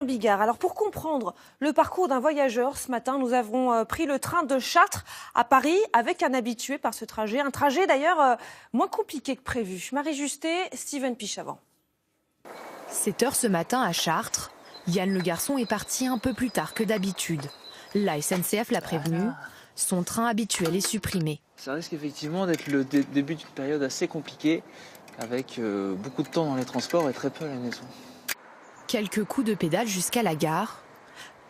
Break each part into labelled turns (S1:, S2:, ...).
S1: Bigard. Alors pour comprendre le parcours d'un voyageur, ce matin, nous avons pris le train de Chartres à Paris avec un habitué par ce trajet. Un trajet d'ailleurs moins compliqué que prévu. Marie Justet, Steven Pichavant.
S2: 7 h ce matin à Chartres. Yann le garçon est parti un peu plus tard que d'habitude. La SNCF l'a prévenu, son train habituel est supprimé.
S3: Ça risque effectivement d'être le début d'une période assez compliquée, avec beaucoup de temps dans les transports et très peu à la maison.
S2: Quelques coups de pédale jusqu'à la gare.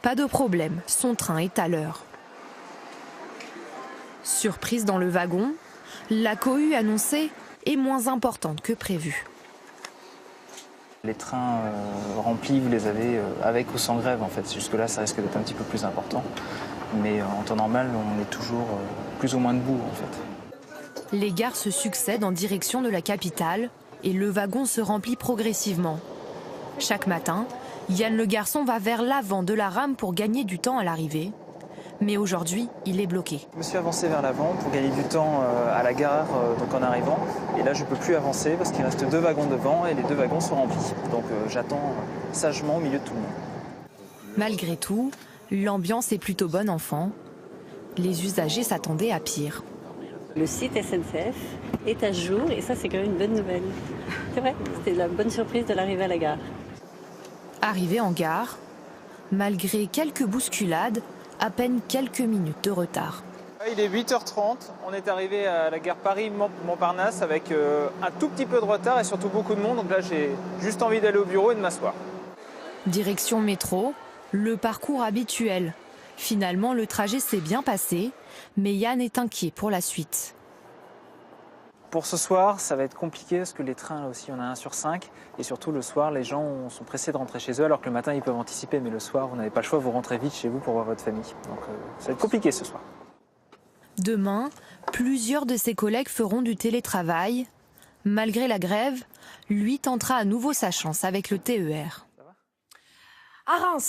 S2: Pas de problème, son train est à l'heure. Surprise dans le wagon, la cohue annoncée est moins importante que prévu.
S3: Les trains remplis, vous les avez avec ou sans grève en fait. Jusque-là, ça risque d'être un petit peu plus important. Mais en temps normal, on est toujours plus ou moins debout en fait.
S2: Les gares se succèdent en direction de la capitale et le wagon se remplit progressivement. Chaque matin, Yann le garçon va vers l'avant de la rame pour gagner du temps à l'arrivée. Mais aujourd'hui, il est bloqué.
S3: Je me suis avancé vers l'avant pour gagner du temps à la gare donc en arrivant. Et là, je ne peux plus avancer parce qu'il reste 2 wagons devant et les 2 wagons sont remplis. Donc j'attends sagement au milieu de tout le monde.
S2: Malgré tout, l'ambiance est plutôt bonne enfant. Les usagers s'attendaient à pire.
S4: Le site SNCF est à jour et ça, c'est quand même une bonne nouvelle. C'est vrai, c'était la bonne surprise de l'arrivée à la gare.
S2: Arrivé en gare, malgré quelques bousculades, à peine quelques minutes de retard.
S3: Il est 8h30, on est arrivé à la gare Paris-Montparnasse avec un tout petit peu de retard et surtout beaucoup de monde. Donc là, j'ai juste envie d'aller au bureau et de m'asseoir.
S2: Direction métro, le parcours habituel. Finalement, le trajet s'est bien passé, mais Yann est inquiet pour la suite.
S3: Pour ce soir, ça va être compliqué parce que les trains, là aussi, on a 1 sur 5. Et surtout, le soir, les gens sont pressés de rentrer chez eux, alors que le matin, ils peuvent anticiper. Mais le soir, vous n'avez pas le choix, vous rentrez vite chez vous pour voir votre famille. Donc, ça va être compliqué ce soir.
S2: Demain, plusieurs de ses collègues feront du télétravail. Malgré la grève, lui tentera à nouveau sa chance avec le TER.
S1: À Reims,